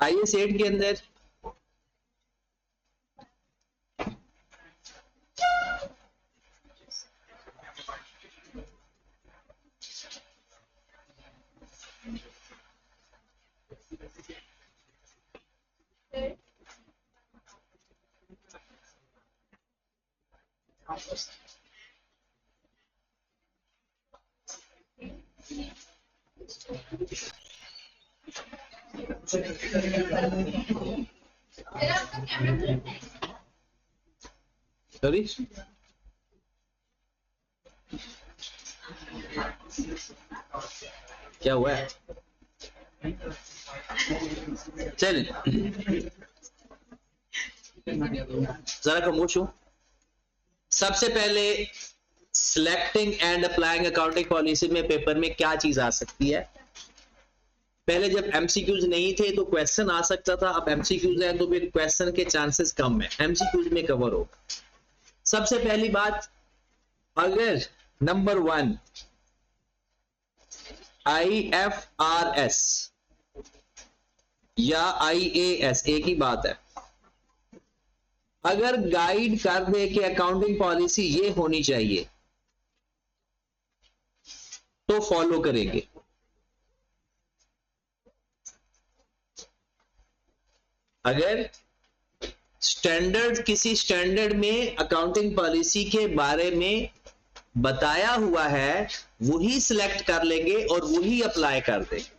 आइए सेट के अंदर सॉरी क्या हुआ है? चल जरा खामोश हो। सबसे पहले selecting and applying accounting policy में पेपर में क्या चीज आ सकती है? पहले जब एमसीक्यूज नहीं थे तो क्वेश्चन आ सकता था, अब एमसीक्यूज है तो फिर क्वेश्चन के चांसेस कम है, एमसीक्यूज में कवर होगा। सबसे पहली बात, अगर नंबर 1 IFRS या IAS एक ही बात है, अगर गाइड कर दे कि अकाउंटिंग पॉलिसी ये होनी चाहिए तो फॉलो करेंगे। अगर स्टैंडर्ड किसी स्टैंडर्ड में अकाउंटिंग पॉलिसी के बारे में बताया हुआ है वही सिलेक्ट कर लेंगे और वही अप्लाई कर देंगे।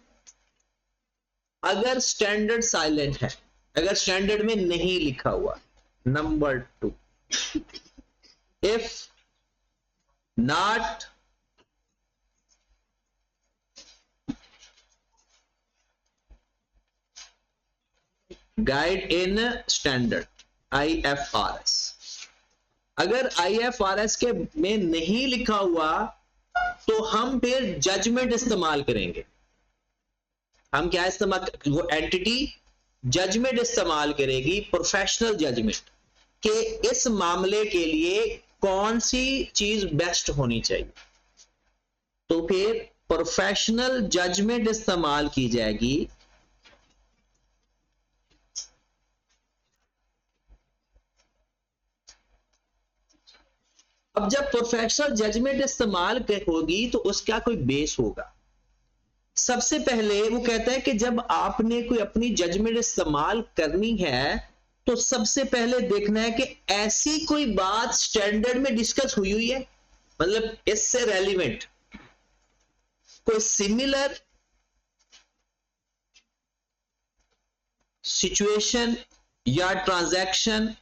अगर स्टैंडर्ड साइलेंट है, अगर स्टैंडर्ड में नहीं लिखा हुआ। Number 2, if not guide in standard IFRS, अगर IFRS के में नहीं लिखा हुआ तो हम फिर जजमेंट इस्तेमाल करेंगे। हम क्या इस्तेमाल, वो एंटिटी जजमेंट इस्तेमाल करेगी, प्रोफेशनल जजमेंट, कि इस मामले के लिए कौन सी चीज बेस्ट होनी चाहिए। तो फिर प्रोफेशनल जजमेंट इस्तेमाल की जाएगी। अब जब प्रोफेशनल जजमेंट इस्तेमाल होगी तो उसका कोई बेस होगा। सबसे पहले वो कहता है कि जब आपने कोई अपनी जजमेंट इस्तेमाल करनी है तो सबसे पहले देखना है कि ऐसी कोई बात स्टैंडर्ड में डिस्कस हुई है, मतलब इससे रेलिवेंट कोई सिमिलर सिचुएशन या transaction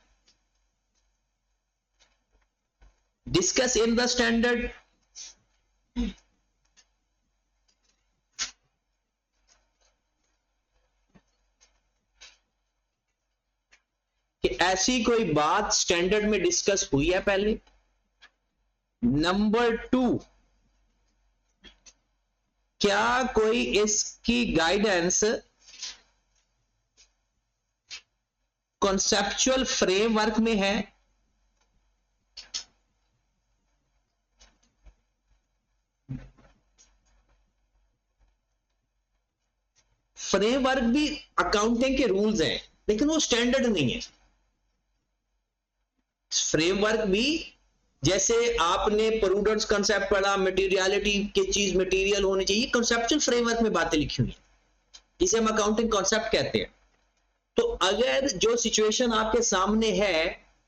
discuss in the standard. कि ऐसी कोई बात स्टैंडर्ड में डिस्कस हुई है पहले। नंबर 2, क्या कोई इसकी गाइडेंस कॉन्सेप्चुअल फ्रेमवर्क में है। फ्रेमवर्क भी अकाउंटिंग के रूल्स हैं लेकिन वो स्टैंडर्ड नहीं है। फ्रेमवर्क भी, जैसे आपने प्रूडेंस कंसेप्ट पढ़ा, मटेरियलिटी की चीज मटेरियल होनी चाहिए, कंसेप्चुअल फ्रेमवर्क में बातें लिखी हुई हैं जिसे हम अकाउंटिंग कॉन्सेप्ट कहते हैं। तो अगर जो सिचुएशन आपके सामने है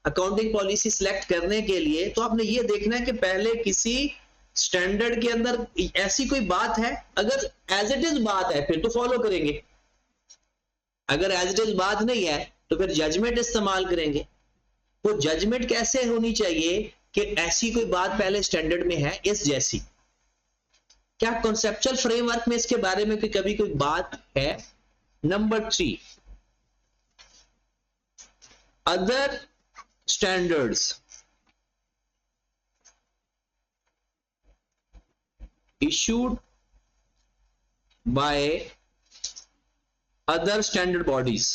अकाउंटिंग पॉलिसी सिलेक्ट करने के लिए, तो आपने ये देखना है कि पहले किसी स्टैंडर्ड के अंदर ऐसी कोई बात है। अगर एज इट इज बात है फिर तो फॉलो करेंगे, अगर एज इट इज बात नहीं है तो फिर जजमेंट इस्तेमाल करेंगे। वो जजमेंट कैसे होनी चाहिए कि ऐसी कोई बात पहले स्टैंडर्ड में है इस जैसी। क्या कॉन्सेप्चुअल फ्रेमवर्क में इसके बारे में कभी कोई बात है? Number 3, other standards issued by other standard bodies।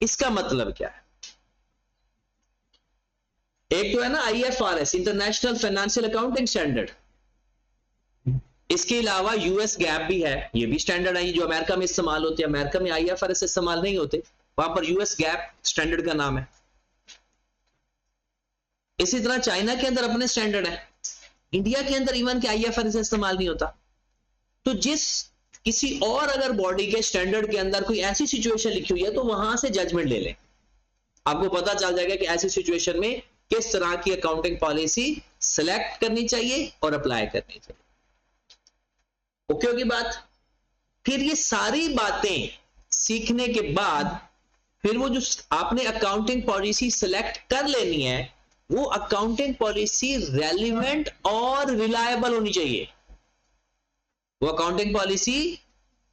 इसका मतलब क्या है? एक तो है ना IFRS, international financial accounting standard, इसके अलावा यूएस गैप भी है, ये भी स्टैंडर्ड है जो अमेरिका में इस्तेमाल होते हैं। अमेरिका में IFRS इस्तेमाल नहीं होते, वहां पर यूएस गैप स्टैंडर्ड का नाम है। इसी तरह चाइना के अंदर अपने स्टैंडर्ड है, इंडिया के अंदर इवन के IFRS इस्तेमाल नहीं होता। तो जिस किसी और अगर बॉडी के स्टैंडर्ड के अंदर कोई ऐसी सिचुएशन लिखी हुई है तो वहां से जजमेंट ले लें, आपको पता चल जाएगा कि ऐसी सिचुएशन में किस तरह की अकाउंटिंग पॉलिसी सिलेक्ट करनी चाहिए और अप्लाई करनी चाहिए। ओके होगी बात। फिर ये सारी बातें सीखने के बाद फिर वो जो आपने अकाउंटिंग पॉलिसी सिलेक्ट कर लेनी है, वो अकाउंटिंग पॉलिसी रेलिवेंट और रिलायबल होनी चाहिए। वो अकाउंटिंग पॉलिसी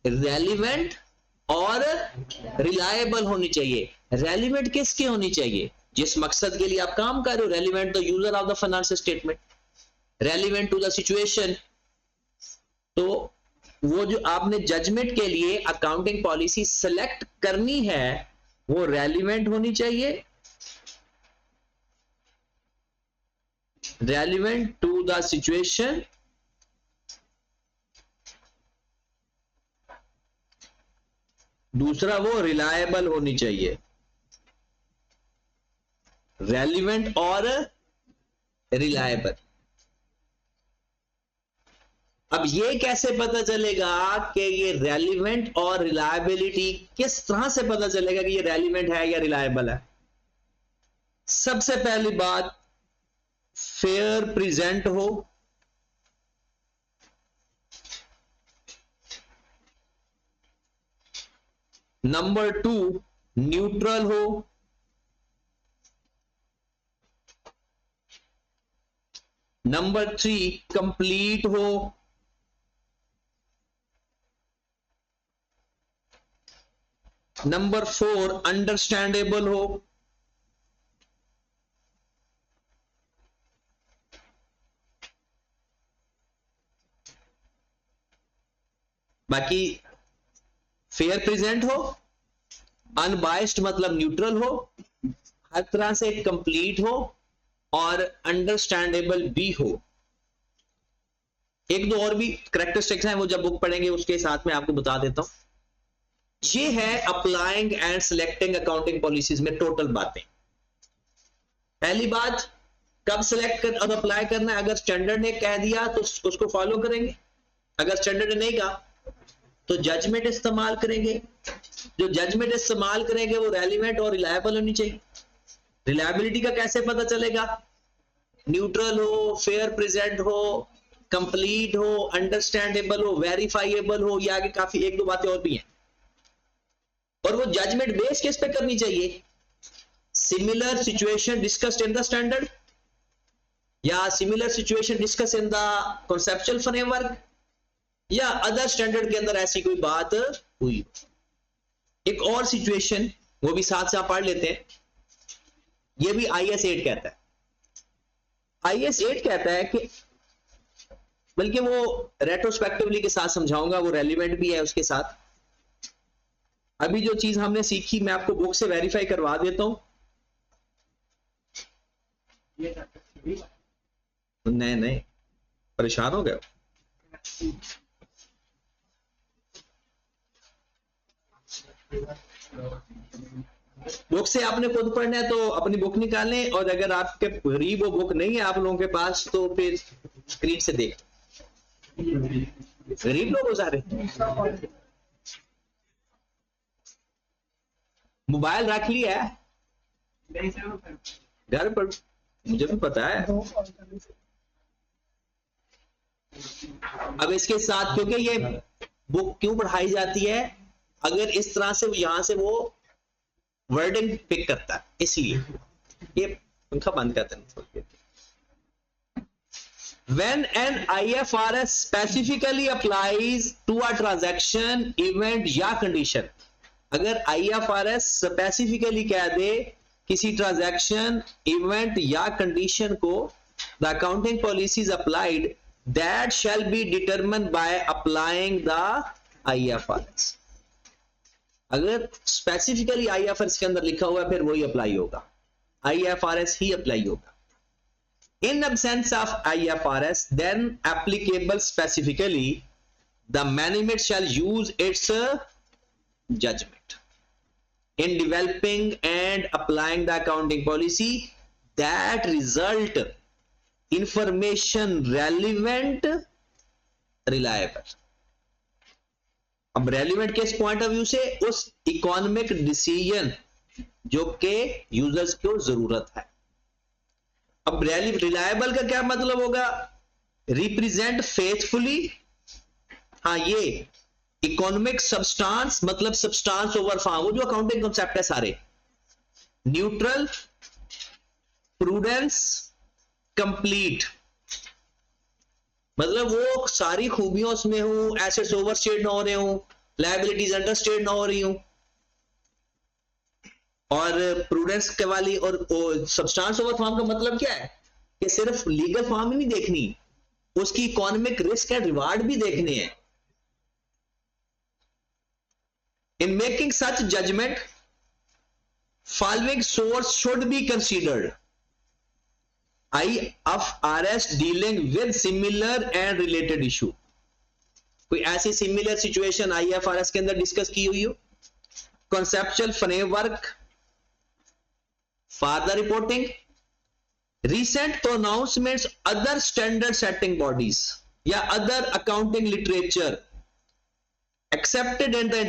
रेलिवेंट और रिलायबल होनी चाहिए। रेलिवेंट किसकी होनी चाहिए? जिस मकसद के लिए आप काम कर रहे हो। Relevant the user of the financial statement, relevant to the situation. तो वो जो आपने जजमेंट के लिए अकाउंटिंग पॉलिसी सेलेक्ट करनी है वो रेलिवेंट होनी चाहिए, रेलिवेंट टू द सिचुएशन, दूसरा वो रिलायबल होनी चाहिए। रेलिवेंट और रिलायबल। अब ये कैसे पता चलेगा कि ये रेलिवेंट और रिलायबिलिटी, किस तरह से पता चलेगा कि ये रेलिवेंट है या रिलायबल है? सबसे पहली बात, फेयर प्रेजेंट हो, नंबर 2 न्यूट्रल हो, नंबर 3 कंप्लीट हो, नंबर 4 अंडरस्टैंडेबल हो, बाकी फेयर प्रेजेंट हो, अनबायस्ड मतलब न्यूट्रल हो, हर तरह से कंप्लीट हो और अंडरस्टैंडेबल भी हो। एक दो और भी कैरेक्टरिस्टिक्स हैं, वो जब बुक पढ़ेंगे उसके साथ में आपको बता देता हूं। ये है applying and selecting accounting policies में टोटल बातें। पहली बात, कब सिलेक्ट कर और अप्लाई करना है। अगर स्टैंडर्ड ने कह दिया तो उसको फॉलो करेंगे, अगर स्टैंडर्ड ने नहीं कहा तो जजमेंट इस्तेमाल करेंगे। जो जजमेंट इस्तेमाल करेंगे वो रेलिवेंट और रिलायबल होनी चाहिए। रिलायबिलिटी का कैसे पता चलेगा? न्यूट्रल हो, फेयर प्रेजेंट हो, कंप्लीट हो, अंडरस्टैंडेबल हो, वेरीफाइएबल हो, ये आगे काफी एक दो बातें और भी हैं। और वो जजमेंट बेस किस पे करनी चाहिए? Similar situation discussed in the standard, या similar situation discuss in the conceptual framework, या अदर स्टैंडर्ड के अंदर ऐसी कोई बात हुई। एक और सिचुएशन वो भी साथ साथ पढ़ लेते हैं। ये भी IS 8 कहता है। IS 8 कहता है कि, बल्कि वो रेट्रोस्पेक्टिवली के साथ समझाऊंगा, वो रेलिवेंट भी है उसके साथ। अभी जो चीज हमने सीखी मैं आपको बुक से वेरीफाई करवा देता हूं। नहीं नहीं, परेशान हो गए। बुक से आपने खुद पढ़ना है तो अपनी बुक निकालें, और अगर आपके करीब वो बुक नहीं है आप लोगों के पास तो फिर स्क्रीन से देख। गरीब लोग हो सारे, मोबाइल रख लिया है घर पर, मुझे भी पता है। अब इसके साथ, क्योंकि ये बुक क्यों पढ़ाई जाती है, अगर इस तरह से यहां से वो वर्डिंग पिक करता है, इसलिए ये पंखा बंद करते हैं। When an IFRS specifically applies to a transaction, event या condition, अगर IFRS स्पेसिफिकली कह दे किसी ट्रांजैक्शन, इवेंट या कंडीशन को, the accounting policies applied that shall be determined by applying the IFRS। अगर स्पेसिफिकली IFRS के अंदर लिखा हुआ है फिर वही अप्लाई होगा, IFRS ही अप्लाई होगा। In absence of IFRS, then applicable specifically, the management shall use its judgment in developing and applying the accounting policy that result information relevant, reliable. अब रेलिवेंट किस पॉइंट ऑफ व्यू से? उस economic decision जो के users को जरूरत है। अब रिलायबल का क्या मतलब होगा? रिप्रेजेंट फेथफुली, हाँ ये इकोनॉमिक सब्सटेंस मतलब सब्सटेंस ओवर फॉर्म, वो जो अकाउंटिंग कॉन्सेप्ट है सारे। न्यूट्रल, प्रूडेंस, कंप्लीट, मतलब वो सारी खूबियों उसमें हूं, एसेट्स ओवरस्टेट ना हो रहे हूं, लायबिलिटीज अंडरस्टेट ना हो रही हूं, और प्रूडेंस के वाली और सब्सटेंस ओवर फॉर्म का मतलब क्या है कि सिर्फ लीगल फॉर्म ही नहीं देखनी, उसकी इकोनॉमिक रिस्क एंड रिवार्ड भी देखने हैं। In making such judgment following source should be considered. IFRS dealing with similar and related issue. कोई ऐसी सिमिलर सिचुएशन IFRS के अंदर डिस्कस की हुई हो? Conceptual framework for the reporting, recent pronouncements other standard setting bodies या other accounting literature accepted in the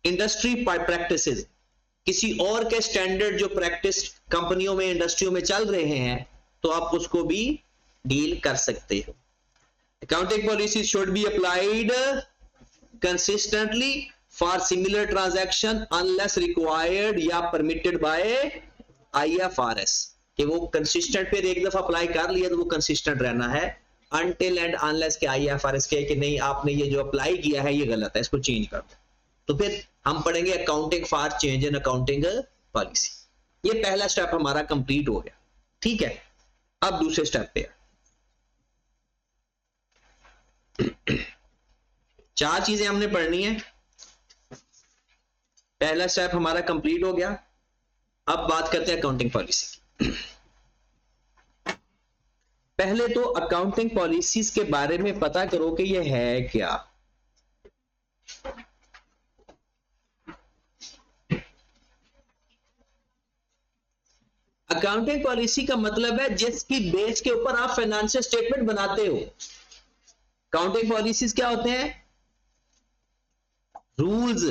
industry practices, किसी और के स्टैंडर्ड जो प्रैक्टिस कंपनियों में इंडस्ट्रियों में चल रहे हैं तो आप उसको भी डील कर सकते हो। Accounting policy should be applied consistently for similar transaction unless required या परमिटेड बाय IFRS, कि वो कंसिस्टेंट फिर एक दफा अप्लाई कर लिया तो वो कंसिस्टेंट रहना है अनटिल एंड अनलेस के IFRS कहे कि नहीं आपने ये जो अप्लाई किया है ये गलत है, इसको चेंज कर दो। तो फिर हम पढ़ेंगे accounting for change in accounting policy. ये पहला स्टेप हमारा कंप्लीट हो गया, ठीक है। अब दूसरे स्टेप पे चार चीजें हमने पढ़नी है। पहला स्टेप हमारा कंप्लीट हो गया। अब बात करते हैं अकाउंटिंग पॉलिसी। पहले तो अकाउंटिंग पॉलिसीज के बारे में पता करो कि ये है क्या। अकाउंटिंग पॉलिसी का मतलब है जिसकी बेस के ऊपर आप फाइनेंशियल स्टेटमेंट बनाते हो। अकाउंटिंग पॉलिसीज क्या होते हैं? रूल्स,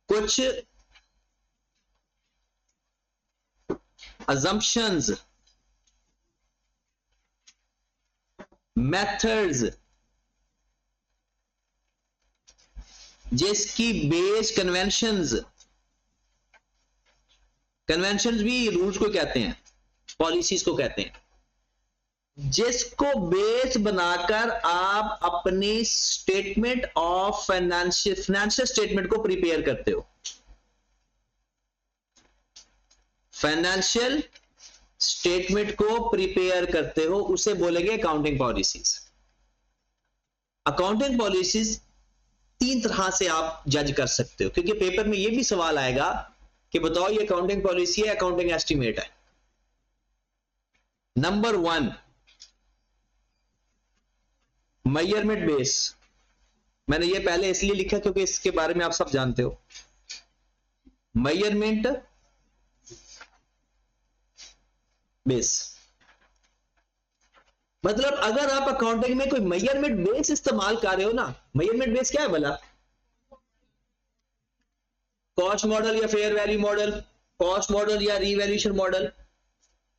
कुछ assumptions, methods, जिसकी बेस कन्वेंशंस, कन्वेंशंस भी रूल्स को कहते हैं, पॉलिसीज को कहते हैं, जिसको बेस बनाकर आप अपनी स्टेटमेंट ऑफ फाइनेंशियल स्टेटमेंट को प्रिपेयर करते हो। फाइनेंशियल स्टेटमेंट को प्रिपेयर करते हो, उसे बोलेंगे अकाउंटिंग पॉलिसीज। अकाउंटिंग पॉलिसीज तीन तरह से आप जज कर सकते हो, क्योंकि पेपर में यह भी सवाल आएगा कि बताओ ये अकाउंटिंग पॉलिसी है, अकाउंटिंग एस्टिमेट है। Number 1 measurement base. मैंने ये पहले इसलिए लिखा क्योंकि इसके बारे में आप सब जानते हो। मेजरमेंट बेस मतलब अगर आप अकाउंटिंग में कोई मेजरमेंट बेस इस्तेमाल कर रहे हो ना, मेजरमेंट बेस क्या है भला? कॉस्ट मॉडल या fair value model, cost model या रीवैल्यूएशन मॉडल,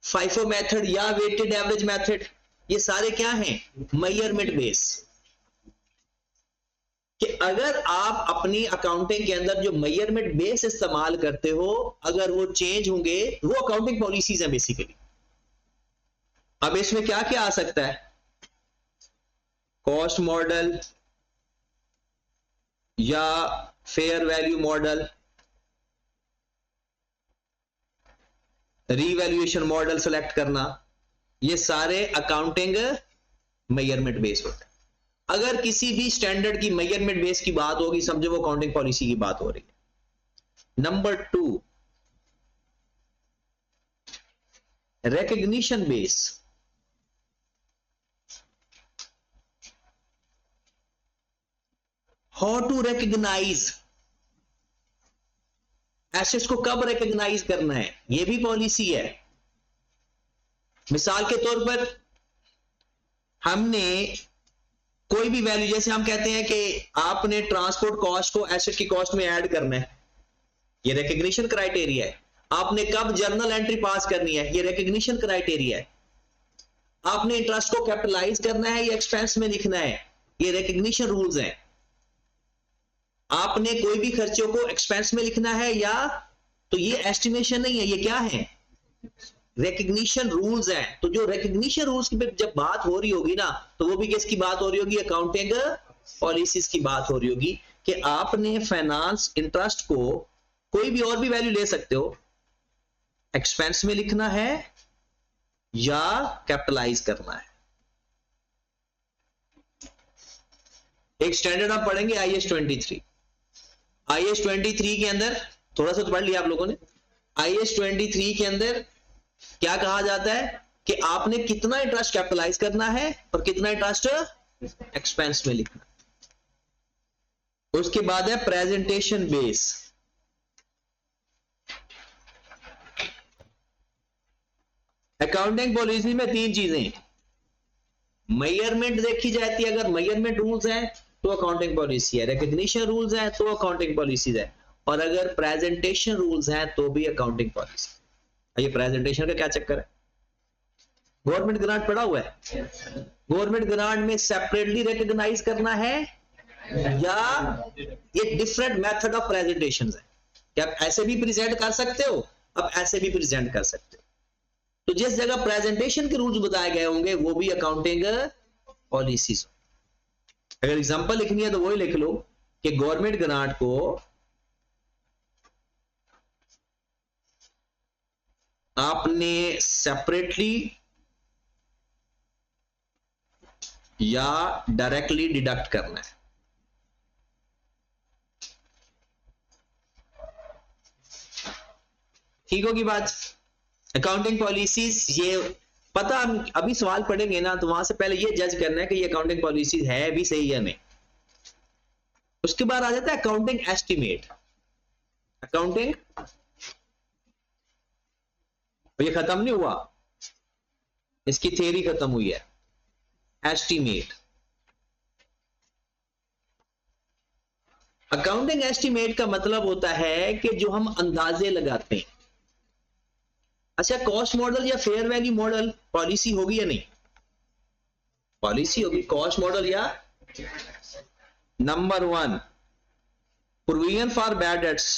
फाइफो मेथड या वेटेड एवरेज मेथड, ये सारे क्या हैं? Measurement base. कि अगर आप अपनी अकाउंटिंग के अंदर जो मेजरमेंट बेस इस्तेमाल करते हो, अगर वो चेंज होंगे, वो अकाउंटिंग पॉलिसीज हैं बेसिकली। अब इसमें क्या क्या आ सकता है? कॉस्ट मॉडल या fair value model, revaluation model select करना, ये सारे अकाउंटिंग मेजरमेंट बेस होते हैं। अगर किसी भी स्टैंडर्ड की मेजरमेंट बेस की बात होगी, समझो वो अकाउंटिंग पॉलिसी की बात हो रही है। Number 2 recognition base, how to recognize assets को कब रिकॉग्नाइज करना है, यह भी पॉलिसी है। मिसाल के तौर पर हमने कोई भी वैल्यू, जैसे हम कहते हैं कि आपने ट्रांसपोर्ट कॉस्ट को एसेट की कॉस्ट में ऐड करना है, ये रिकॉग्निशन क्राइटेरिया है। आपने कब जर्नल एंट्री पास करनी है, ये रिकॉग्निशन क्राइटेरिया है। आपने इंटरेस्ट को कैपिटलाइज करना है या एक्सपेंस में लिखना है, ये रिकॉग्निशन रूल्स हैं। आपने कोई भी खर्चों को एक्सपेंस में लिखना है या, तो ये एस्टिमेशन नहीं है, ये क्या है, रिकॉग्निशन रूल्स हैं। तो जो रिकॉग्निशन रूल्स की जब बात हो रही होगी ना, तो वो भी किसकी बात हो रही होगी, अकाउंटिंग पॉलिसीज की बात हो रही होगी कि आपने फाइनेंस इंटरेस्ट को कोई भी और भी वैल्यू ले सकते हो, एक्सपेंस में लिखना है या कैपिटलाइज करना है। एक स्टैंडर्ड आप पढ़ेंगे IAS 23। IAS 23 के अंदर थोड़ा सा तो पढ़ लिया आप लोगों ने। IAS 23 के अंदर क्या कहा जाता है कि आपने कितना इंटरेस्ट कैपिटलाइज करना है और कितना इंटरेस्ट एक्सपेंस में लिखना। उसके बाद है प्रेजेंटेशन बेस। अकाउंटिंग पॉलिसी में तीन चीजें, मेजरमेंट देखी जाती है, अगर मेजरमेंट रूल्स हैं तो अकाउंटिंग पॉलिसी है, रिकॉग्निशन रूल्स हैं तो अकाउंटिंग पॉलिसीज है, और अगर प्रेजेंटेशन रूल्स हैं तो भी अकाउंटिंग पॉलिसी। ये प्रेजेंटेशन का क्या चक्कर है, गवर्नमेंट ग्रांट पड़ा हुआ है, गवर्नमेंट ग्रांट में सेपरेटली रिकॉग्नाइज करना है या ये डिफरेंट मेथड ऑफ प्रेजेंटेशन है। क्या आप ऐसे भी प्रेजेंट कर सकते हो, आप ऐसे भी प्रेजेंट कर सकते हो। तो जिस जगह प्रेजेंटेशन के रूल्स बताए गए होंगे वो भी अकाउंटिंग पॉलिसीज। अगर एग्जांपल लिखनी है तो वही लिख लो कि गवर्नमेंट ग्रांट को आपने सेपरेटली या डायरेक्टली डिडक्ट करना है। ठीक होगी बात। अकाउंटिंग पॉलिसीज, ये पता, हम अभी सवाल पढ़ेंगे ना तो वहां से पहले ये जज करना है कि ये अकाउंटिंग पॉलिसीज है भी सही या नहीं। उसके बाद आ जाता है अकाउंटिंग एस्टिमेट। अकाउंटिंग, ये खत्म नहीं हुआ, इसकी थ्योरी खत्म हुई है। एस्टिमेट, अकाउंटिंग एस्टिमेट का मतलब होता है कि जो हम अंदाजे लगाते हैं। अच्छा, कॉस्ट मॉडल या फेयर वैल्यू मॉडल पॉलिसी होगी या नहीं, पॉलिसी होगी। कॉस्ट मॉडल या number 1 provision for bad debts,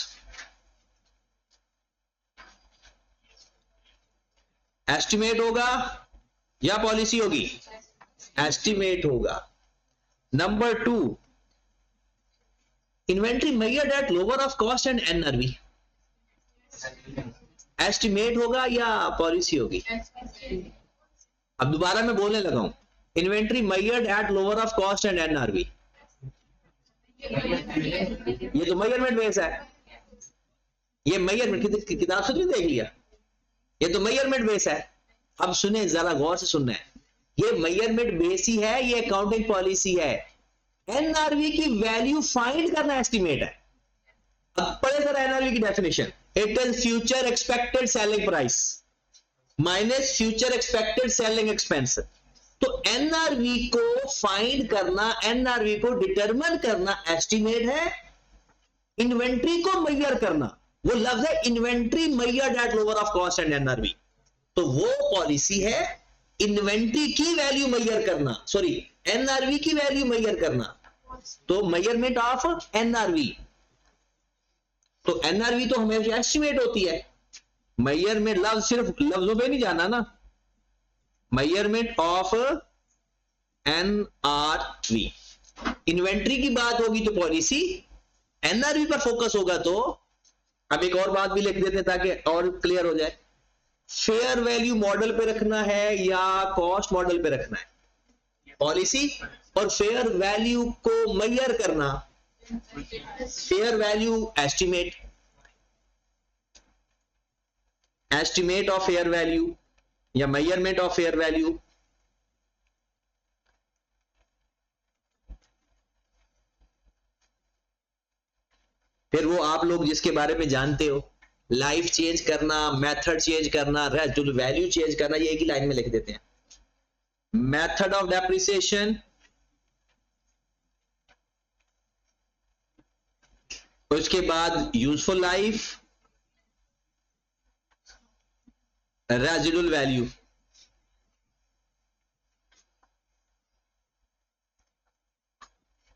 estimate होगा या पॉलिसी होगी, एस्टिमेट होगा। Number 2 inventory measured at lower of cost and NRV, estimate होगा या पॉलिसी होगी। अब दोबारा मैं बोलने लगा हूं, inventory measured at lower of cost and NRV, ये तो मेजरमेंट बेस है, ये मेजरमेंट किताब से देख लिया, ये तो मेजरमेंट बेस है। अब सुने, जरा गौर से सुनना है, ये मेजरमेंट बेस ही है, ये अकाउंटिंग पॉलिसी है। NRV की वैल्यू फाइंड करना एस्टिमेट है। अब पढ़े जरा NRV की definition, it is future expected selling price minus future expected selling expense. तो NRV को फाइंड करना, NRV को डिटरमिन करना एस्टिमेट है। इन्वेंट्री को मेजर करना, वो लफ्ज है inventory measured at lower of cost and NRV, तो वो पॉलिसी है। इन्वेंट्री की वैल्यू मेजर करना, सॉरी NRV की वैल्यू मेजर करना, तो मेजरमेंट ऑफ NRV। तो NRV तो हमेशा एस्टिमेट होती है। मेजर में लफ्ज सिर्फ लफ्जों पे नहीं जाना ना, मेजरमेंट ऑफ NRV। इन्वेंट्री की बात होगी तो पॉलिसी, NRV पर फोकस होगा तो, अब एक और बात भी लिख देते हैं ताकि और क्लियर हो जाए, फेयर वैल्यू मॉडल पे रखना है या कॉस्ट मॉडल पे रखना है पॉलिसी, और फेयर वैल्यू को मेजर करना fair value estimate, estimate of fair value या मेजरमेंट ऑफ फेयर वैल्यू, फिर वो आप लोग जिसके बारे में जानते हो, लाइफ चेंज करना, मेथड चेंज करना, रेसिडुअल वैल्यू चेंज करना, ये एक ही लाइन में लिख देते हैं। मेथड ऑफ डेप्रिसिएशन, उसके बाद यूजफुल लाइफ, रेसिडुअल वैल्यू।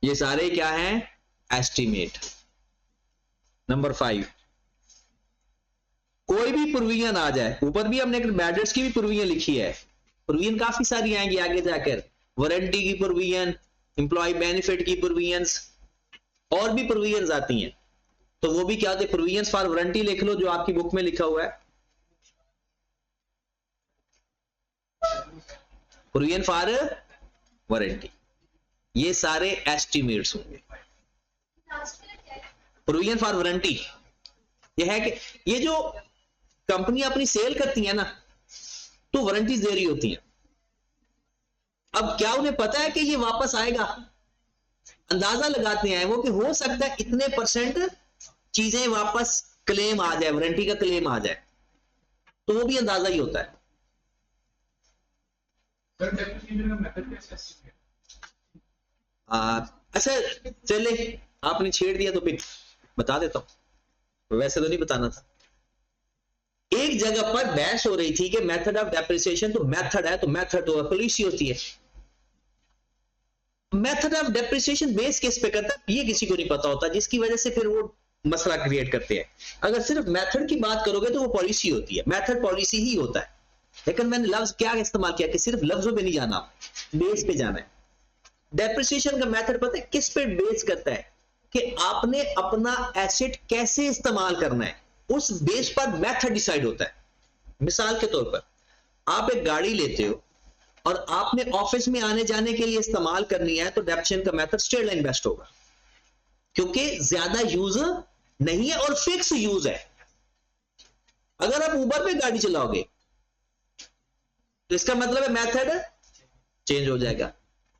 ये सारे क्या हैं? एस्टिमेट। नंबर 5, कोई भी प्रोविजन आ जाए, ऊपर भी हमने बैडर्स की भी प्रोविजन लिखी है, प्रोविजन काफी सारी आएंगी आगे जाकर, वारंटी की प्रोविजन, एम्प्लॉय बेनिफिट की प्रोविजंस, और भी प्रोविजंस आती हैं। तो वो भी क्या होते हैं? प्रोविजंस फॉर वारंटी लिख लो, जो आपकी बुक में लिखा हुआ है, प्रोविजन फॉर वारंटी। ये सारे एस्टिमेट्स होंगे। प्रोविजन फॉर वारंटी ये है कि ये जो कंपनी अपनी सेल करती है ना, तो वारंटीज दे रही होती हैं। अब क्या उन्हें पता है कि ये वापस आएगा? अंदाजा लगाते हैं वो कि हो सकता है इतने परसेंट चीजें वापस क्लेम आ जाए, वारंटी का क्लेम आ जाए, तो वो भी अंदाजा ही होता है। अच्छा चले, आपने छेड़ दिया तो फिर बता देता हूं, वैसे तो नहीं बताना था। एक जगह पर बहस हो रही थी कि मेथड ऑफ डेप्रिसिएशन, तो मेथड है तो मेथड तो पॉलिसी होती है। मेथड ऑफ डेप्रिसिएशन बेस किस पे करता है ये किसी को नहीं पता होता, जिसकी वजह से फिर वो मसला क्रिएट करते हैं। अगर सिर्फ मेथड की बात करोगे तो वो पॉलिसी होती है, मेथड पॉलिसी ही होता है। लेकिन मैंने लफ्ज क्या इस्तेमाल किया कि सिर्फ लफ्जों पे नहीं जाना, बेस पे जाना है। डेप्रिसिएशन का मेथड पता है किस पे बेस करता है? कि आपने अपना एसेट कैसे इस्तेमाल करना है, उस बेस पर मेथड डिसाइड होता है। मिसाल के तौर पर आप एक गाड़ी लेते हो और आपने ऑफिस में आने जाने के लिए इस्तेमाल करनी है, तो डेप्रिसिएशन का मेथड स्ट्रेट लाइन बेस्ट होगा, क्योंकि ज्यादा यूज नहीं है और फिक्स यूज है। अगर आप उबर पे गाड़ी चलाओगे तो इसका मतलब है मेथड चेंज हो जाएगा।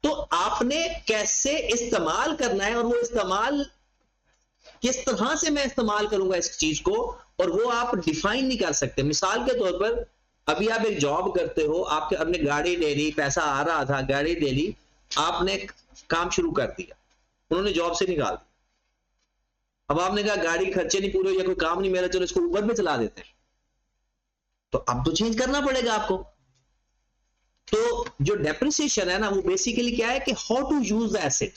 तो आपने कैसे इस्तेमाल करना है, और वो इस्तेमाल किस तरह से मैं इस्तेमाल करूंगा इस चीज को, और वो आप डिफाइन नहीं कर सकते। मिसाल के तौर पर अभी आप एक जॉब करते हो, आपके अपने गाड़ी ले ली, पैसा आ रहा था, गाड़ी ले ली, आपने काम शुरू कर दिया, उन्होंने जॉब से निकाल दिया। अब आपने कहा गाड़ी खर्चे नहीं पूरे, या कोई काम नहीं मेरा, चलो इसको ऊबर पे चला देते हैं, तो अब तो चेंज करना पड़ेगा आपको। तो जो डेप्रिसिएशन है ना, वो बेसिकली क्या है कि how to use the asset,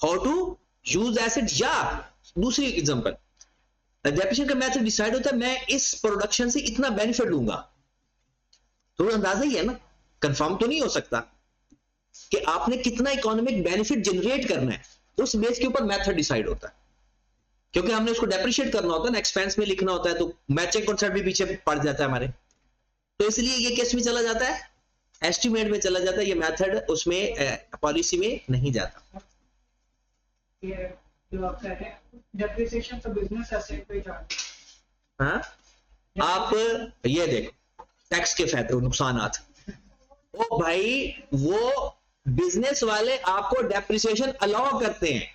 how to use asset. या दूसरी एग्जांपल, डेप्रिसिएशन का मेथड डिसाइड होता है मैं इस प्रोडक्शन से इतना बेनिफिट लूंगा, तो अंदाजा ही है ना, कंफर्म तो नहीं हो सकता कि आपने कितना इकोनॉमिक बेनिफिट जनरेट करना है, उस बेस के ऊपर मेथड डिसाइड होता है। क्योंकि हमने उसको डेप्रिशिएट करना होता है ना, एक्सपेंस में लिखना होता है, तो मैचिंग कॉन्सेप्ट भी पीछे पड़ जाता है हमारे, तो इसलिए ये केस में चला जाता है, एस्टिमेट में चला जाता है, ये मेथड उसमें पॉलिसी में नहीं जाता। ये जो आपका है डेप्रिसिएशन तो बिजनेस एसेट पे जाता है। हाँ, आप ये देखो टैक्स के फायदे नुकसानात, ओ भाई वो बिजनेस वाले आपको डेप्रिसिएशन अलाउ करते हैं,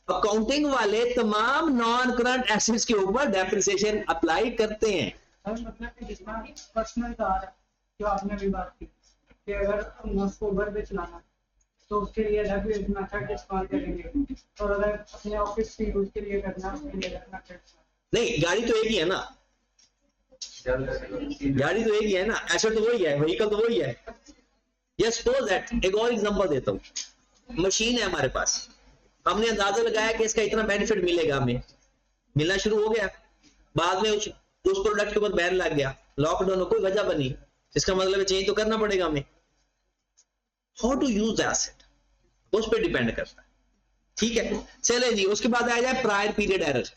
अकाउंटिंग वाले तमाम नॉन करंट एसेट्स के ऊपर डेप्रिसिएशन अप्लाई करते हैं। मतलब कि जितना पर्सनल कार जो आपने भी बात की कि अगर हम उसको उबर पे चलाना तो उसके लिए अलग मेथड इस्तेमाल करेंगे, और अगर अपने ऑफिस की यूज के लिए करना उसके लिए अलग मेथड। नहीं, गाड़ी तो एक ही है ना, गाड़ी तो एक ही है ना, एसेट तो वही है, व्हीकल तो वही है। ये सपोज दैट, एक और एग्जांपल देता हूं, मशीन है हमारे पास, हमने अंदाजा लगाया कि इसका इतना बेनिफिट मिलेगा, हमें मिलना शुरू हो गया, बाद में उस प्रोडक्ट के ऊपर बैन लग गया, लॉकडाउन कोई वजह बनी, इसका मतलब है चेंज तो करना पड़ेगा हमें। How to use the asset उस पर डिपेंड करता है, ठीक है। चले जी, उसके बाद आ जाए प्रायर पीरियड एरर।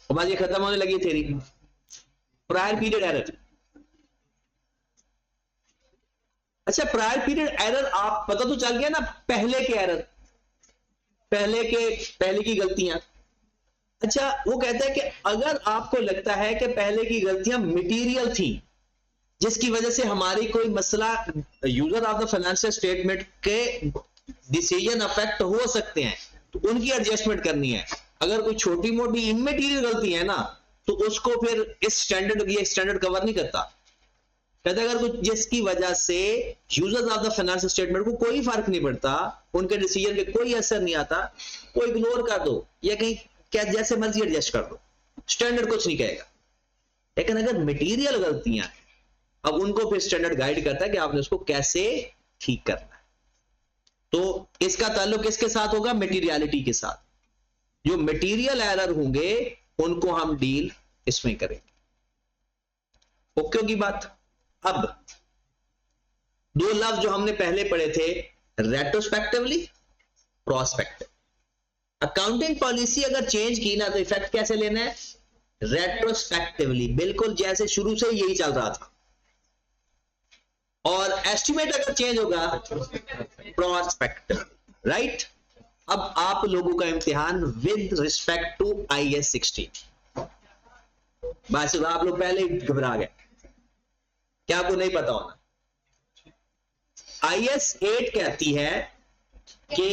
बस ये खत्म होने लगी थेरी, प्रायर पीरियड एरर। अच्छा, प्रायर पीरियड एरर आप पता तो चल गया ना, पहले के एरर, पहले की गलतियां। अच्छा, वो कहता है कि अगर आपको लगता है कि पहले की गलतियां मटेरियल थी जिसकी वजह से हमारी कोई मसला user of the financial statement के डिसीजन अफेक्ट हो सकते हैं, तो उनकी एडजस्टमेंट करनी है। अगर कोई छोटी मोटी इमटेरियल गलती है ना, तो उसको फिर इस स्टैंडर्ड, ये स्टैंडर्ड कवर नहीं करता। कहता है अगर कुछ जिसकी वजह से users of the financial statement को कोई फर्क नहीं पड़ता, उनके डिसीजन पे कोई असर नहीं आता, वो इग्नोर कर दो या कहीं क्या जैसे मर्जी एडजस्ट कर दो, स्टैंडर्ड कुछ नहीं कहेगा। लेकिन अगर मटेरियल गलतियां, अब उनको फिर स्टैंडर्ड गाइड करता है कि आपने उसको कैसे ठीक करना है। तो इसका ताल्लुक किसके साथ होगा? मटेरियलिटी के साथ। जो मटेरियल एरर होंगे उनको हम डील इसमें करेंगे। ओके की बात। अब दो लफ्ज जो हमने पहले पढ़े थे, रेट्रोस्पेक्टिवली, प्रोस्पेक्टिव। अकाउंटिंग पॉलिसी अगर चेंज की ना तो इफेक्ट कैसे लेना है? रेट्रोस्पेक्टिवली, बिल्कुल जैसे शुरू से यही चल रहा था। और एस्टिमेट अगर चेंज होगा प्रोस्पेक्टिव, राइट। अब आप लोगों का इम्तिहान विद रिस्पेक्ट टू IAS 16। बस आप लोग पहले ही घबरा गए, क्या आपको नहीं पता होना? IAS 8 कहती है कि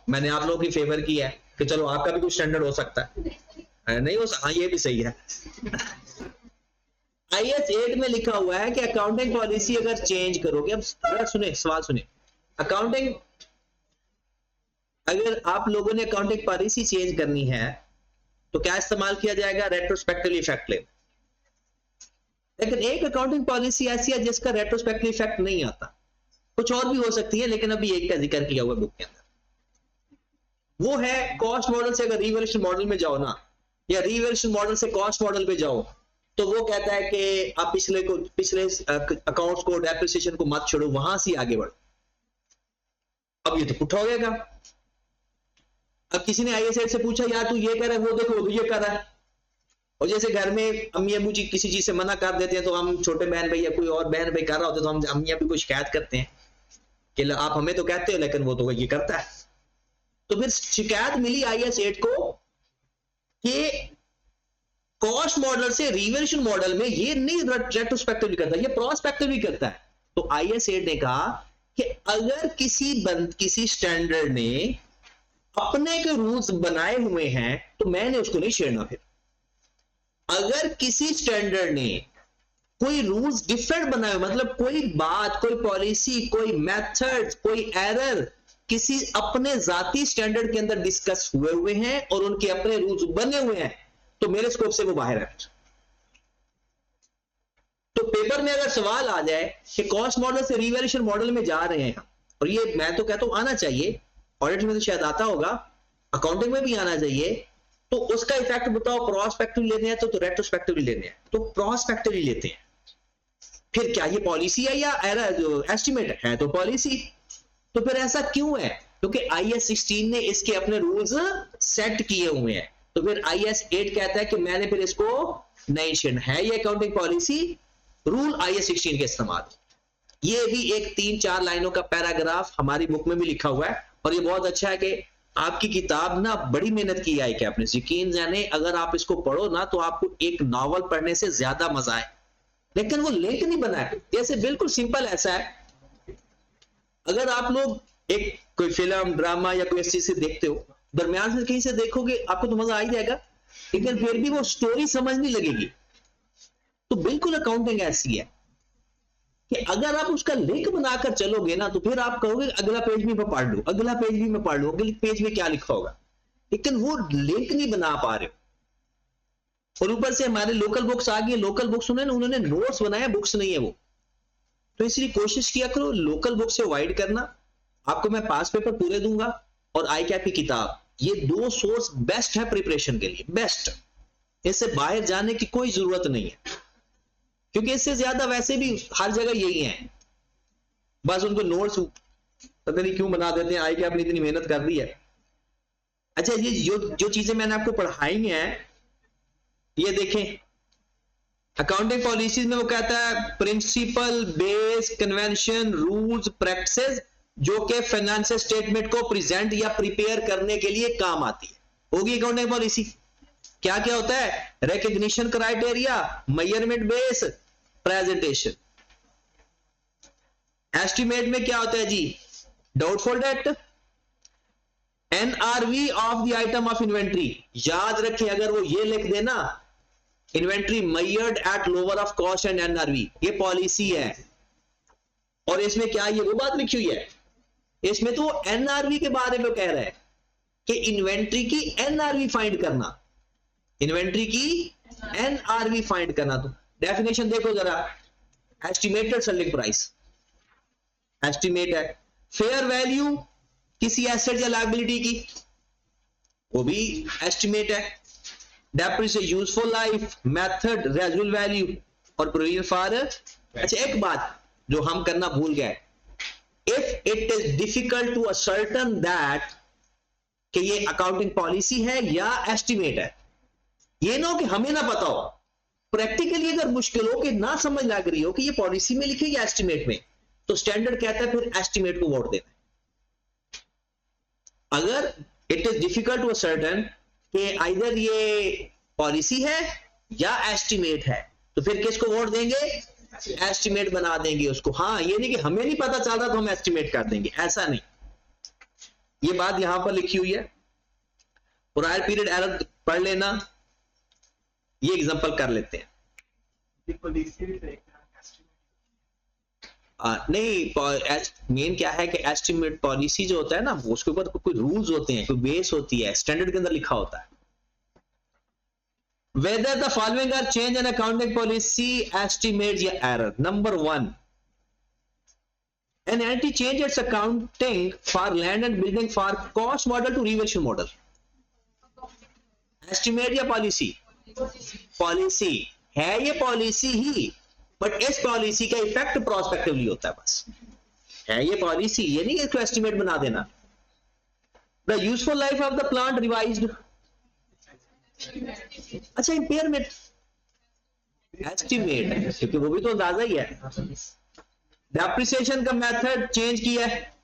मैंने आप लोगों की फेवर किया है कि चलो आपका भी कुछ स्टैंडर्ड हो सकता है, नहीं हो सकता? हाँ, ये भी सही है। IAS 8 में लिखा हुआ है कि अकाउंटिंग पॉलिसी अगर चेंज करोगे, अब सुने सवाल सुने, अकाउंटिंग अगर आप लोगों ने अकाउंटिंग पॉलिसी चेंज करनी है तो क्या इस्तेमाल किया जाएगा? रेट्रोस्पेक्टिव इफेक्ट ले। लेकिन एक अकाउंटिंग पॉलिसी ऐसी है जिसका रेट्रोस्पेक्टिव इफेक्ट नहीं आता, कुछ और भी हो सकती है, लेकिन अभी एक का जिक्र किया हुआ बुक के अंदर। वो है कॉस्ट मॉडल से अगर रिवैल्यूएशन मॉडल में जाओ ना, या रिवैल्यूएशन मॉडल से कॉस्ट मॉडल पे जाओ, तो वो कहता है कि आप पिछले अकाउंट्स को, डेप्रिसिएशन को मत छोड़ो, वहां से आगे बढ़ो। अब ये तो पुट हो गया। अब किसी ने IAS 8 से पूछा, यार तू ये कर रहा है, वो देखो वो ये कर रहा है। और जैसे घर में अम्मी अबू जी किसी चीज से मना कर देते हैं, तो हम छोटे बहन भाई या कोई और बहन भाई कर रहा होता है, तो हम अम्मी अबू को शिकायत करते हैं कि आप हमें तो कहते हो लेकिन वो तो ये करता है। तो फिर शिकायत मिली IAS 8 को कि कॉस्ट मॉडल से रिवैल्यूएशन मॉडल में ये नहीं रेट्रोस्पेक्टिवली करता, ये प्रोस्पेक्टिवली करता है। तो IAS 8 ने कहा कि अगर किसी स्टैंडर्ड ने अपने के रूल्स बनाए हुए हैं तो मैंने उसको नहीं छेड़ना। फिर अगर किसी स्टैंडर्ड ने कोई रूल्स डिफरेंट बनाए, मतलब कोई बात, कोई पॉलिसी, कोई मेथड, कोई एरर किसी अपने जाती स्टैंडर्ड के अंदर डिस्कस हुए हैं और उनके अपने रूल्स बने हुए हैं, तो मेरे स्कोप से वो बाहर है। तो पेपर में अगर सवाल आ जाए कि कॉस्ट मॉडल से रिवैल्यूएशन मॉडल में जा रहे हैं, और ये मैं तो कहता हूं आना चाहिए, ऑडिट में तो शायद आता होगा, अकाउंटिंग में भी आना चाहिए, तो उसका इफेक्ट बताओ, प्रोस्पेक्टिव लेने हैं तो रेट्रोस्पेक्टिवली लेने हैं, तो प्रोस्पेक्टिवली लेते हैं। फिर क्या ये पॉलिसी है या एरर जो एस्टिमेट है? तो पॉलिसी। तो फिर ऐसा क्यों है? क्योंकि IAS 16 ने इसके अपने रूल्स सेट किए हुए हैं। तो फिर IAS 8 कहता है कि मैंने फिर इसको नहीं छेड़ना है, ये अकाउंटिंग पॉलिसी रूल IAS 16 के इस्तेमाल। ये भी एक 3-4 लाइनों का पैराग्राफ हमारी बुक में भी लिखा हुआ है, और ये बहुत अच्छा है कि आपकी किताब ना बड़ी मेहनत की है कि आपने, यकीन जाने अगर आप इसको पढ़ो ना तो आपको एक नॉवल पढ़ने से ज्यादा मजा आए। लेकिन वो लिंक नहीं बना है, जैसे बिल्कुल सिंपल ऐसा है, अगर आप लोग एक कोई फिल्म, ड्रामा या कोई ऐसी चीज से देखते हो, दरमियान से कहीं से देखोगे आपको तो मजा आ ही जाएगा, लेकिन फिर भी वो स्टोरी समझ नहीं लगेगी। तो बिल्कुल अकाउंटिंग ऐसी है कि अगर आप उसका लिंक बनाकर चलोगे ना, तो फिर आप कहोगे अगला पेज भी मैं पढ़ लूं, अगला पेज भी मैं पढ़ लूं, अगले पेज में क्या लिखा होगा, लेकिन वो लिंक नहीं बना पा रहे हो। और ऊपर से हमारे लोकल बुक्स आ गई, लोकल बुक्स उन्होंने नोट्स बनाया, बुक्स नहीं है वो। तो इसलिए कोशिश किया करो लोकल बुक से अवॉइड करना। आपको मैं पास पेपर पूरे दूंगा और ICAP की किताब, ये 2 सोर्स बेस्ट है प्रिपरेशन के लिए, बेस्ट। इससे बाहर जाने की कोई जरूरत नहीं है, क्योंकि इससे ज्यादा वैसे भी हर जगह यही है, बस उनको नोट्स पता नहीं क्यों बना देते हैं, ICAP ने इतनी मेहनत कर दी है। अच्छा, ये जो चीजें मैंने आपको पढ़ाई हैं, ये देखें, अकाउंटिंग पॉलिसीज में वो कहता है principle, base, convention, rules, practices जो कि फाइनेंशियल स्टेटमेंट को प्रेजेंट या प्रिपेयर करने के लिए काम आती है। होगी अकाउंटिंग पॉलिसी। क्या क्या होता है? Recognition criteria, measurement base, presentation. Estimate में क्या होता है जी? Doubtful debt, NRV of the item of inventory. याद रखें, अगर वो ये लिख देना inventory measured at lower of cost and NRV, ये पॉलिसी है। और इसमें क्या ये वो बात लिखी हुई है? इसमें तो एनआरवी के बारे में कह रहा है कि इन्वेंट्री की एनआरवी फाइंड करना, इन्वेंट्री की एनआरवी फाइंड करना। तो डेफिनेशन देखो जरा, एस्टिमेटेड सेलिंग प्राइस एस्टिमेट है। फेयर वैल्यू किसी एसेट या लायबिलिटी की, वो भी एस्टिमेट है। Depreciation, useful life, method, residual value और प्रोविजन फॉर। अच्छा, एक बात जो हम करना भूल गए, if it is difficult to ascertain that कि ये अकाउंटिंग पॉलिसी है या एस्टिमेट है, ये ना हो कि हमें ना पता हो, प्रैक्टिकली अगर मुश्किल हो कि ना समझ लग रही हो कि ये पॉलिसी में लिखी या एस्टिमेट में, तो स्टैंडर्ड कहता है फिर एस्टिमेट को वोट देना। अगर it is difficult to ascertain कि आइदर ये पॉलिसी है या एस्टिमेट है, तो फिर किसको वोट देंगे? एस्टिमेट बना देंगे उसको। हाँ, ये नहीं कि हमें नहीं पता चल रहा तो हम एस्टिमेट कर देंगे, ऐसा नहीं। ये बात यहां पर लिखी हुई है। प्रायर पीरियड एरर पढ़ लेना। ये एग्जांपल कर लेते हैं। नहीं, मेन क्या है कि एस्टिमेट पॉलिसी जो होता है ना, उसके ऊपर कोई रूल्स होते हैं, कोई बेस होती है, स्टैंडर्ड के अंदर लिखा होता है। Whether the following are change in accounting policy, estimate या error. Number 1, an entity change its accounting for land and building for cost model to reversion model. Estimate या पॉलिसी? पॉलिसी है, ये पॉलिसी ही, बट इस policy का effect prospectively होता है। बस है ये पॉलिसी, ये नहीं इसको एस्टिमेट बना देना। The useful life of the plant revised. अच्छा, इंपेयरमेंट एस्टिमेट है क्योंकि वो भी तो अंदाजा ही है। डेप्रिसिएशन का मेथड चेंज किया है।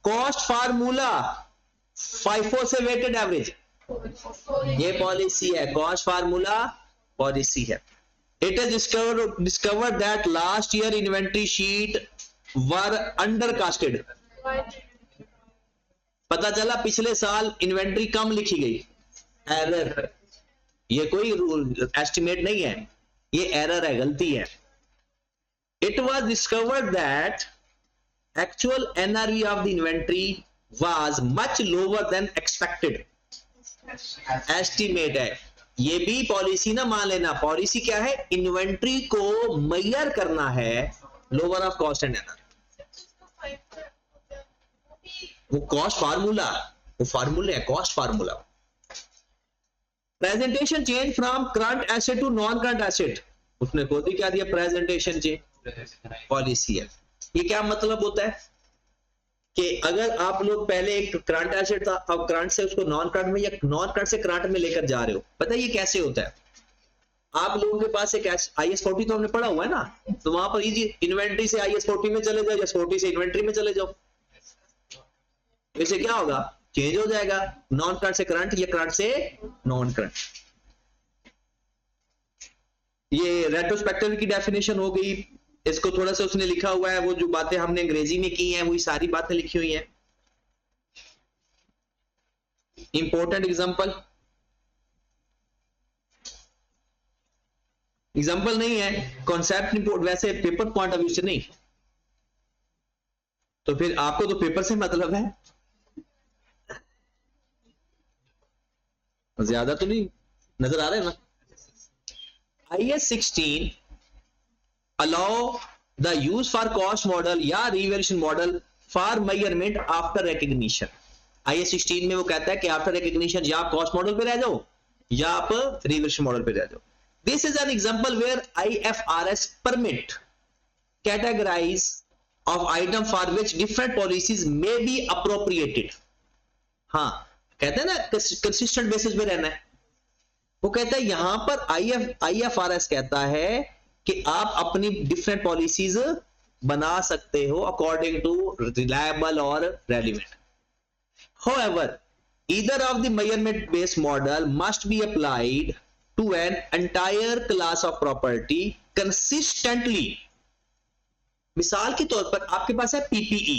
कॉस्ट फार्मूला FIFO से वेटेड एवरेज, ये पॉलिसी है। कॉस्ट फार्मूला पॉलिसी है। It is discovered that last year inventory sheet were undercosted. पता चला पिछले साल इन्वेंट्री कम लिखी गई, एरर। ये कोई रूल एस्टिमेट नहीं है, ये एरर है, गलती है। It was discovered that actual NRV of the inventory was much lower than expected. Estimate है। ये भी पॉलिसी ना मान लेना। पॉलिसी क्या है? इन्वेंट्री को मेजर करना है lower of cost and NR. वो कॉस्ट फार्मूला, वो फार्मूला है, cost formula. Presentation change from current asset to non current asset, उसने खुद ही क्या दिया? प्रेजेंटेशन चेंज पॉलिसी है। ये क्या मतलब होता है कि अगर आप लोग पहले एक करंट एसेट था, अब करंट से उसको नॉन करंट में या नॉन करंट से करंट में लेकर जा रहे हो, पता है ये कैसे होता है? आप लोगों के पास एक IAS 40 तो हमने पढ़ा हुआ है ना, तो वहां पर इजी इन्वेंट्री से IAS 40 में चले जाओ या 40 से इन्वेंट्री में चले जाओ। इससे क्या होगा? चेंज हो जाएगा, नॉन करंट से करंट या करंट से नॉन करंट। ये रेट्रोस्पेक्टिव की डेफिनेशन हो गई। इसको थोड़ा सा उसने लिखा हुआ है, वो जो बातें हमने अंग्रेजी में की हैं वही सारी बातें लिखी हुई हैं। इंपॉर्टेंट एग्जांपल नहीं है, कॉन्सेप्ट इंपोर्ट, वैसे पेपर पॉइंट ऑफ व्यू से नहीं, तो फिर आपको तो पेपर से मतलब है, ज्यादा तो नहीं नजर आ रहा है ना। IAS 16 allow the use for cost model या reversion model for measurement after recognition। IAS 16 में वो कहता है कि आफ्टर रिकॉग्निशन या आप कॉस्ट मॉडल पे रह जाओ या आप रिवर्शन मॉडल पे रह जाओ। This is an example where IFRS permit categorize of item for which different policies may be appropriated। हाँ, कहते हैं ना कंसिस्टेंट बेसिस पे रहना है। वो कहता है यहां पर IFRS कहता है कि आप अपनी डिफरेंट पॉलिसीज बना सकते हो अकॉर्डिंग टू रिलायबल और relevant. However, either of the measurement based model must be applied to an entire class of property consistently. मिसाल के तौर पर आपके पास है PPE.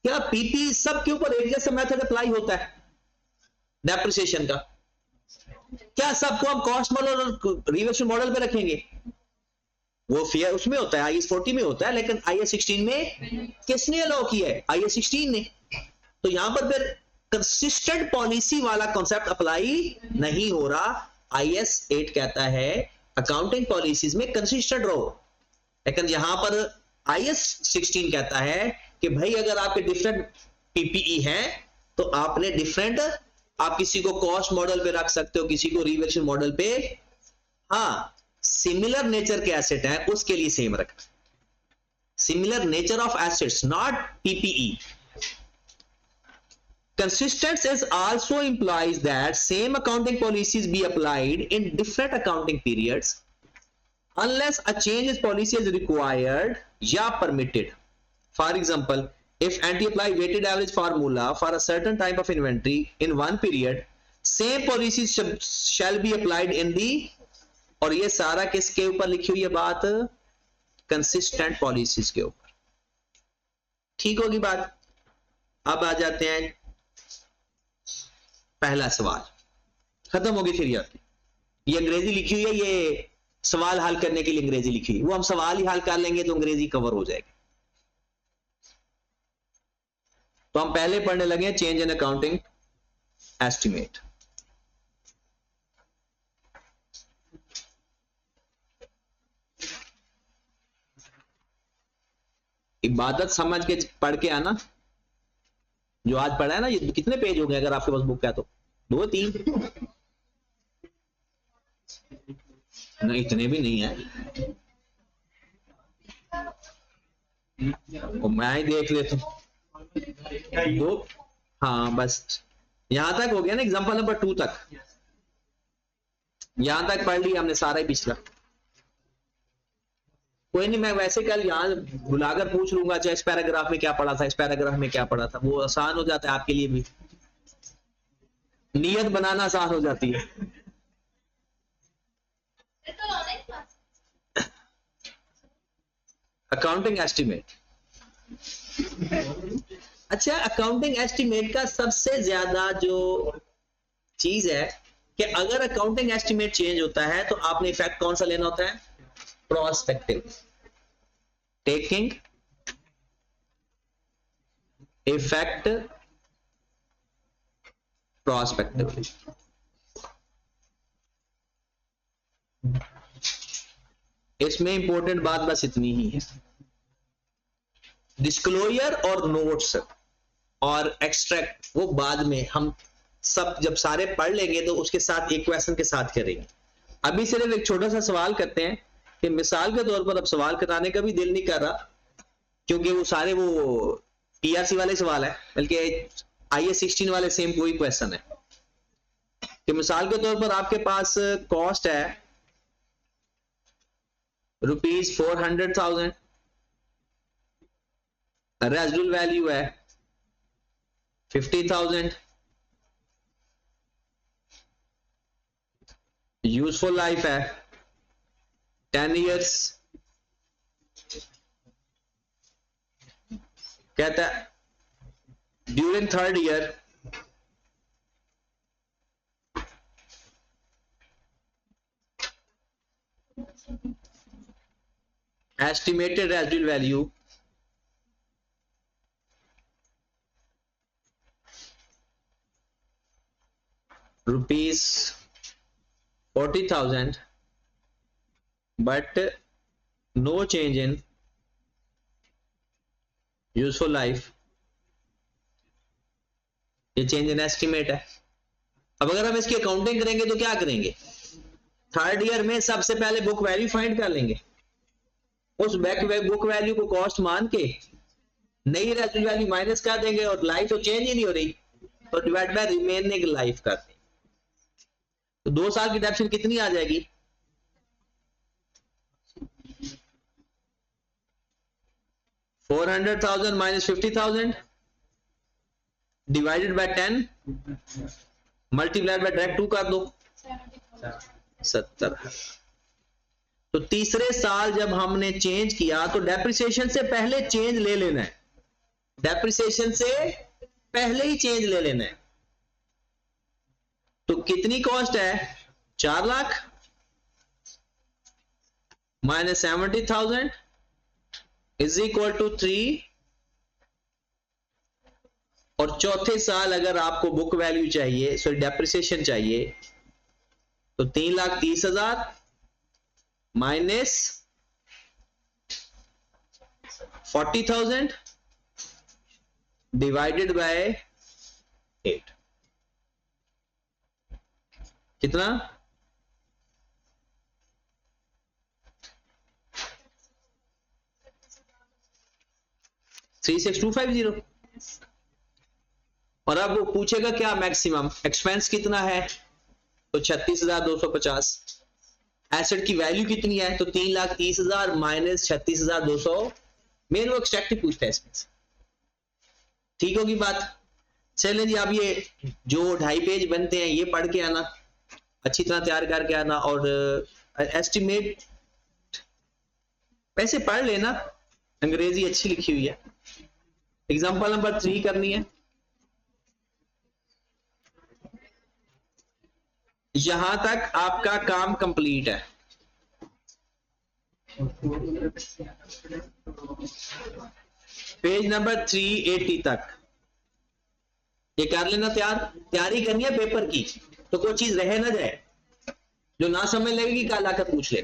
क्या PPE सबके ऊपर एक जैसा मेथड अप्लाई होता है डेप्रिसिएशन का? क्या सबको हम कॉस्ट मॉडल और रिवर्शन मॉडल पे रखेंगे? वो फेयर उसमें होता है, IAS 40 में होता है, लेकिन IAS 16 में किसने अलाउ किया है? IAS 16 ने. तो यहां पर फिर कंसिस्टेंट पॉलिसी वाला कॉन्सेप्ट अप्लाई नहीं हो रहा. IAS 8 कहता है अकाउंटिंग पॉलिसीज में कंसिस्टेंट रहो, लेकिन यहां पर IAS 16 कहता है कि भाई अगर आपके डिफरेंट PPE हैं तो आपने डिफरेंट, आप किसी को कॉस्ट मॉडल पे रख सकते हो, किसी को रिवर्शन मॉडल पे. हाँ, सिमिलर नेचर के एसेट हैं उसके लिए सेम रखना. Similar nature of assets, not PPE. Consistency also implies that same accounting policies be applied in different accounting periods unless a change in policy is required या permitted. For example, if anti-apply weighted average formula for a certain type of inventory in one period, same policies shall be applied in the, और ये सारा किसके ऊपर लिखी हुई है बात? Consistent policies के ऊपर. ठीक होगी बात? अब आ जाते हैं पहला सवाल. खत्म होगी थ्योरी आपकी. ये अंग्रेजी लिखी हुई है, ये सवाल हल करने के लिए अंग्रेजी लिखी हुई. वो हम सवाल ही हल कर लेंगे तो अंग्रेजी कवर हो जाएगी. तो हम पहले पढ़ने लगे चेंज इन अकाउंटिंग एस्टिमेट. इबादत समझ के पढ़ के आना. जो आज पढ़ा है ना, ये कितने पेज हो गए अगर आपके पास बुक है तो? 2-3 नहीं, इतने भी नहीं है. मैं ही देख लेता हूं. दो, हाँ बस यहां तक हो गया ना. एग्जांपल नंबर 2 तक यहां तक पढ़ लिया हमने सारा ही पिछला. कोई नहीं, मैं वैसे कल यहां बुलाकर पूछ लूंगा चाहे इस पैराग्राफ में क्या पढ़ा था, इस पैराग्राफ में क्या पढ़ा था. वो आसान हो जाता है आपके लिए भी. नियत बनाना आसान हो जाती है. Accounting estimate. अच्छा, अकाउंटिंग एस्टिमेट का सबसे ज्यादा जो चीज है कि अगर अकाउंटिंग एस्टिमेट चेंज होता है तो आपने इफेक्ट कौन सा लेना होता है? प्रोस्पेक्टिव. Taking effect prospectively. इसमें इंपॉर्टेंट बात बस इतनी ही है. डिस्क्लोजर और नोट्स और एक्सट्रैक्ट वो बाद में हम सब जब सारे पढ़ लेंगे तो उसके साथ एक क्वेश्चन के साथ करेंगे. अभी सिर्फ एक छोटा सा सवाल करते हैं कि मिसाल के तौर पर अब सवाल कराने का भी दिल नहीं कर रहा क्योंकि वो सारे वो PRC वाले सवाल है, बल्कि IAS 16 वाले सेम कोई क्वेश्चन है. कि मिसाल के तौर पर आपके पास कॉस्ट है ₹400,000, रेजिडुअल वैल्यू है 50,000, यूजफुल लाइफ है 10 years. कहता है during 3rd year estimated residual value ₹40,000 but no change in useful life. ये चेंज इन एस्टिमेट है. अब अगर हम इसकी अकाउंटिंग करेंगे तो क्या करेंगे? 3rd ईयर में सबसे पहले बुक वैल्यू फाइंड कर लेंगे. उस बुक वैल्यू को कॉस्ट मान के नई रेजिडुअल वैल्यू माइनस कर देंगे और लाइफ तो चेंज ही नहीं हो रही तो डिवाइड बाय रिमेनिंग लाइफ कर देंगे. तो 2 साल की डेप्शन कितनी आ जाएगी? 400,000 minus 50,000 divided by 10 multiplied by direct 2 कर दो, 70। तो तीसरे साल जब हमने चेंज किया तो डेप्रिसिएशन से पहले चेंज ले लेना है, डेप्रिसिएशन से पहले ही चेंज ले लेना है। तो कितनी कॉस्ट है? 4 lakh minus 70,000 is equal to 3। और चौथे साल अगर आपको बुक वैल्यू चाहिए, सॉरी डेप्रिसिएशन चाहिए, तो 3,30,000 माइनस 40,000 डिवाइडेड बाय 8 कितना? 36250। और अब वो पूछेगा क्या मैक्सिमम एक्सपेंस कितना है, तो 36,250। एसेट की वैल्यू कितनी है, तो 3,30,000 माइनस 36,200। मेन वो एक्सट्रैक्टिव पूछता है इसमें से। ठीक होगी बात? चलें जी, अब ये जो 2.5 पेज बनते हैं ये पढ़ के आना, अच्छी तरह तैयार करके आना, और एस्टिमेट वैसे पढ़ लेना, अंग्रेजी अच्छी लिखी हुई है। एग्जांपल नंबर 3 करनी है। यहां तक आपका काम कंप्लीट है। पेज नंबर 380 तक ये कर लेना तैयार। तैयारी करनी है पेपर की, तो कोई चीज रह ना जाए, जो ना समझ लगेगी कल आकर पूछ ले।